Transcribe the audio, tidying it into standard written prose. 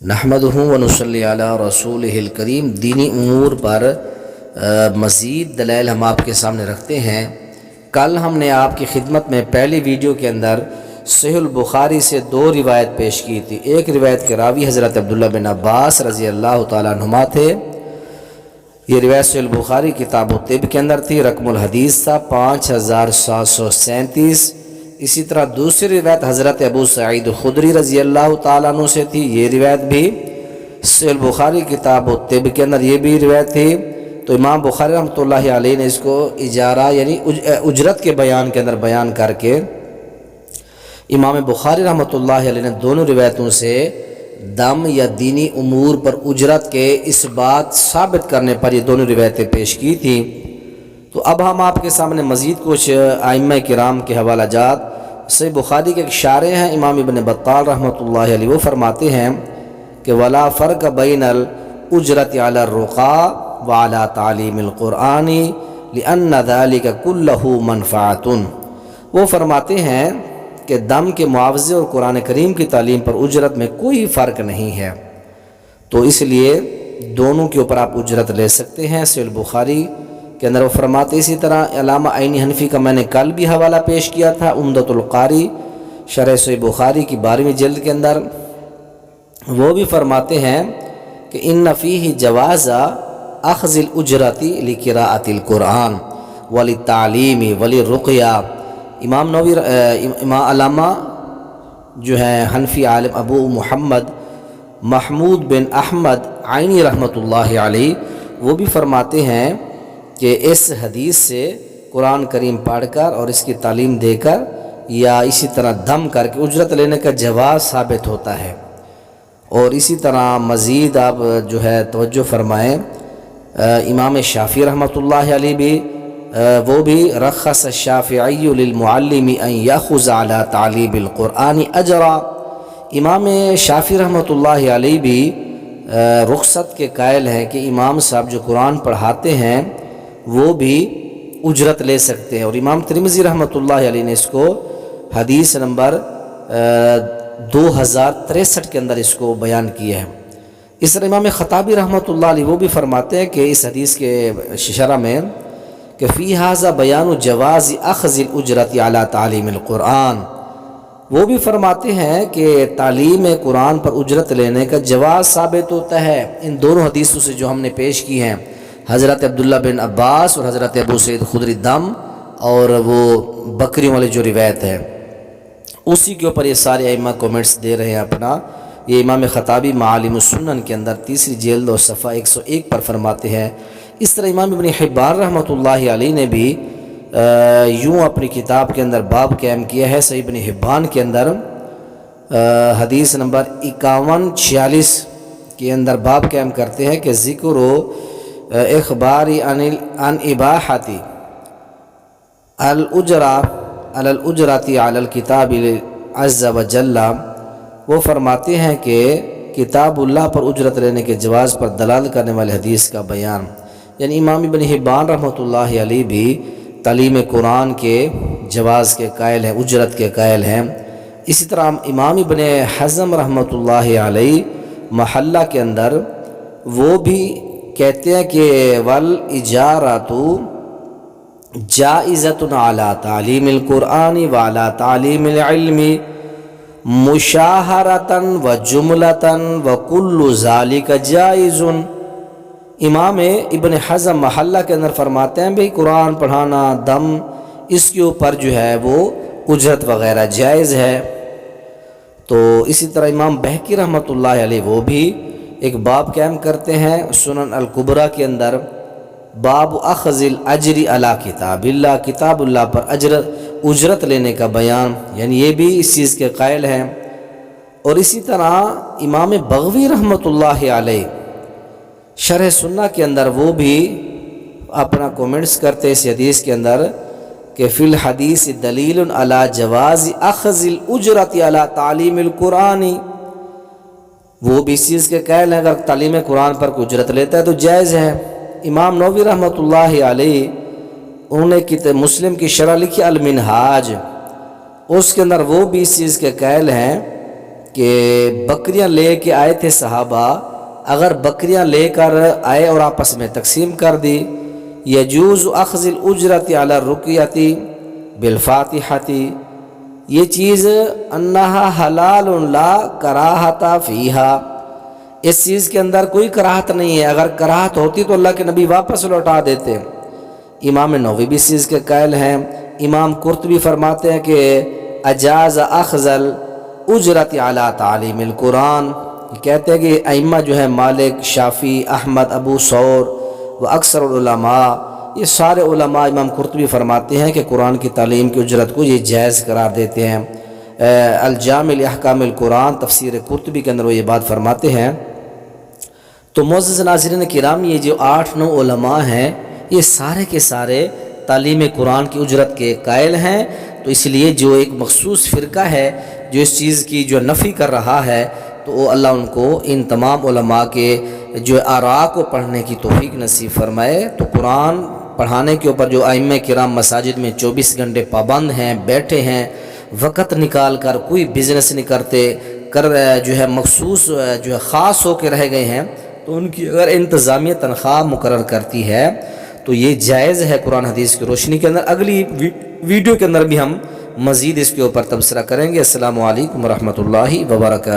نحمدہ ونصلی علی رسولہ الکریم۔ دینی امور پر مزید دلائل ہم آپ کے سامنے رکھتے ہیں۔ کل ہم نے آپ کی خدمت میں پہلی ویڈیو کے اندر صحیح البخاری سے دو روایت پیش کی تھی۔ ایک روایت کے راوی حضرت عبداللہ بن عباس رضی اللہ تعالیٰ عنہما تھے۔ یہ روایت صحیح البخاری کتاب الطب کے اندر تھی، رقم الحدیث تھا 5737۔ اسی طرح دوسری روایت حضرت ابو سعید خدری رضی اللہ تعالیٰ عنہ سے تھی۔ یہ روایت بھی صحیح البخاری کتاب الطب کے اندر یہ بھی روایت تھی۔ تو امام بخاری رحمۃ اللہ علیہ نے اس کو اجارہ یعنی اجرت کے بیان کے اندر بیان کر کے امام بخاری رحمۃ اللہ علیہ نے دونوں روایتوں سے دم یا دینی امور پر اجرت کے اس بات ثابت کرنے پر یہ دونوں روایتیں پیش کی تھیں۔ تو اب ہم آپ کے سامنے مزید کچھ ائمہ کرام کے حوالہ جات صحیح بخاری کے ایک شارح ہیں امام ابن بطال رحمۃ اللہ علیہ، وہ فرماتے ہیں کہ ولا فرق بین الاجرت علی الرقاء وعلی تعلیم القرآن لأن ذلك كله منفعۃ۔ وہ فرماتے ہیں کہ دم کے معاوضے اور قرآن کریم کی تعلیم پر اجرت میں کوئی فرق نہیں ہے، تو اس لیے دونوں کے اوپر آپ اجرت لے سکتے ہیں۔ صحیح البخاری کے اندر وہ فرماتے، اسی طرح علامہ عینی حنفی کا میں نے کل بھی حوالہ پیش کیا تھا، عمدۃ القاری شرح صحیح بخاری کی 12ویں جلد کے اندر وہ بھی فرماتے ہیں کہ ان فیہ جواز اخذ الاجرت لقراءۃ القرآن وللتعلیم وللرقیہ۔ امام نووی امام علامہ جو ہے حنفی عالم ابو محمد محمود بن احمد عینی رحمۃ اللہ علیہ وہ بھی فرماتے ہیں کہ اس حدیث سے قرآن کریم پڑھ کر اور اس کی تعلیم دے کر یا اسی طرح دم کر کے اجرت لینے کا جواز ثابت ہوتا ہے۔ اور اسی طرح مزید آپ جو ہے توجہ فرمائیں، امام شافعی رحمۃ اللہ علیہ بھی وہ بھی رخص الشافعی للمعلم ان یاخذ علی تعلیم القرآن اجرا۔ امام شافعی رحمۃ اللہ علیہ بھی رخصت کے قائل ہیں کہ امام صاحب جو قرآن پڑھاتے ہیں وہ بھی اجرت لے سکتے ہیں، اور امام ترمذی رحمۃ اللہ علیہ نے اس کو حدیث نمبر 2063 کے اندر اس کو بیان کیا ہے۔ اس طرح امام خطابی رحمۃ اللہ علیہ وہ بھی فرماتے ہیں کہ اس حدیث کے شرح میں کہ فی ھذا بیان جواز اخذ الاجرت علی تعلیم القرآن، وہ بھی فرماتے ہیں کہ تعلیم قرآن پر اجرت لینے کا جواز ثابت ہوتا ہے ان دونوں حدیثوں سے جو ہم نے پیش کی ہیں، حضرت عبداللہ بن عباس اور حضرت ابو سعید خدری دم اور وہ بکریوں والی جو روایت ہے اسی کے اوپر یہ سارے ائمہ کومنٹس دے رہے ہیں اپنا۔ یہ امام خطابی معالم السنن کے اندر 3 جلد اور صفحہ 101 پر فرماتے ہیں۔ اس طرح امام ابن حبان رحمۃ اللہ علیہ نے بھی یوں اپنی کتاب کے اندر باب قائم کیا ہے، صحیح ابن حبان کے اندر حدیث نمبر 5146 کے اندر باب قائم کرتے ہیں کہ ذکر و اخباری عن اباحت الاجرات علی الکتاب عز وجل۔ وہ فرماتے ہیں کہ کتاب اللہ پر اجرت لینے کے جواز پر دلالت کرنے والے حدیث کا بیان، یعنی امام ابن حبان رحمۃ اللہ علیہ بھی تعلیم قرآن کے جواز کے قائل ہیں، اجرت کے قائل ہیں۔ اسی طرح امام ابن حزم رحمۃ اللہ علیہ محلہ کے اندر وہ بھی کہتے ہیں کہ والاجارۃ جائزۃ علی تعلیم القرآن وعلی تعلیم العلم مشاہرۃ وجملۃ وکل ذالک جائز۔ امام ابن حزم محلہ کے اندر فرماتے ہیں بھئی قرآن پڑھانا دم اس کے اوپر جو ہے وہ اجرت وغیرہ جائز ہے۔ تو اسی طرح امام بہقی رحمۃ اللہ علیہ وہ بھی ایک باب قائم کرتے ہیں سنن الکبریٰ کے اندر، باب اخذ الاجر علی کتاب اللہ، کتاب اللہ پر اجرت لینے کا بیان، یعنی یہ بھی اس چیز کے قائل ہیں۔ اور اسی طرح امام بغوی رحمۃ اللہ علیہ شرح سنہ کے اندر وہ بھی اپنا کومنٹس کرتے اس حدیث کے اندر کہ فی الحدیث دلیل علی جواز اخذ الاجرت علی تعلیم القرآن، وہ بھی اس چیز کے قائل ہیں اگر تعلیم قرآن پر کوئی اجرت لیتا ہے تو جائز ہے۔ امام نووی رحمۃ اللہ علیہ انہوں نے کتاب مسلم کی شرح لکھی المنہاج، اس کے اندر وہ بھی اس چیز کے قائل ہیں کہ بکریاں لے کے آئے تھے صحابہ، اگر بکریاں لے کر آئے اور آپس میں تقسیم کر دی، یجوز اخذ الاجرت علی الرقیۃ بالفاتحۃ، یہ چیز انہا حلال لا کراہت فیہا، اس چیز کے اندر کوئی کراہت نہیں ہے، اگر کراہت ہوتی تو اللہ کے نبی واپس لوٹا دیتے۔ امام نووی بھی اس چیز کے قائل ہیں، امام قرطبی فرماتے ہیں کہ اجاز اخذ الاجرت علی تعلیم القرآن، کہتے ہیں کہ ائمہ جو ہے مالک، شافعی، احمد، ابو ثور و اکثر العلماء، یہ سارے علماء، امام قرطبی فرماتے ہیں کہ قرآن کی تعلیم کی اجرت کو یہ جائز قرار دیتے ہیں۔ الجامع لاحکام القرآن تفسیر قرطبی کے اندر وہ یہ بات فرماتے ہیں۔ تو معزز ناظرین کرام، یہ جو 8-9 علماء ہیں، یہ سارے کے سارے تعلیم قرآن کی اجرت کے قائل ہیں۔ تو اس لیے جو ایک مخصوص فرقہ ہے جو اس چیز کی جو نفی کر رہا ہے، تو اللہ ان کو ان تمام علماء کے جو آراء کو پڑھنے کی توفیق نصیب فرمائے۔ تو قرآن پڑھانے کے اوپر جو ائمہ کرام مساجد میں 24 گھنٹے پابند ہیں، بیٹھے ہیں، وقت نکال کر کوئی بزنس نہیں کرتے، جو ہے مخصوص جو ہے خاص ہو کے رہ گئے ہیں، تو ان کی اگر انتظامیہ تنخواہ مقرر کرتی ہے تو یہ جائز ہے قرآن حدیث کی روشنی کے اندر۔ اگلی ویڈیو کے اندر بھی ہم مزید اس کے اوپر تبصرہ کریں گے۔ السلام علیکم ورحمۃ اللہ وبرکاتہ۔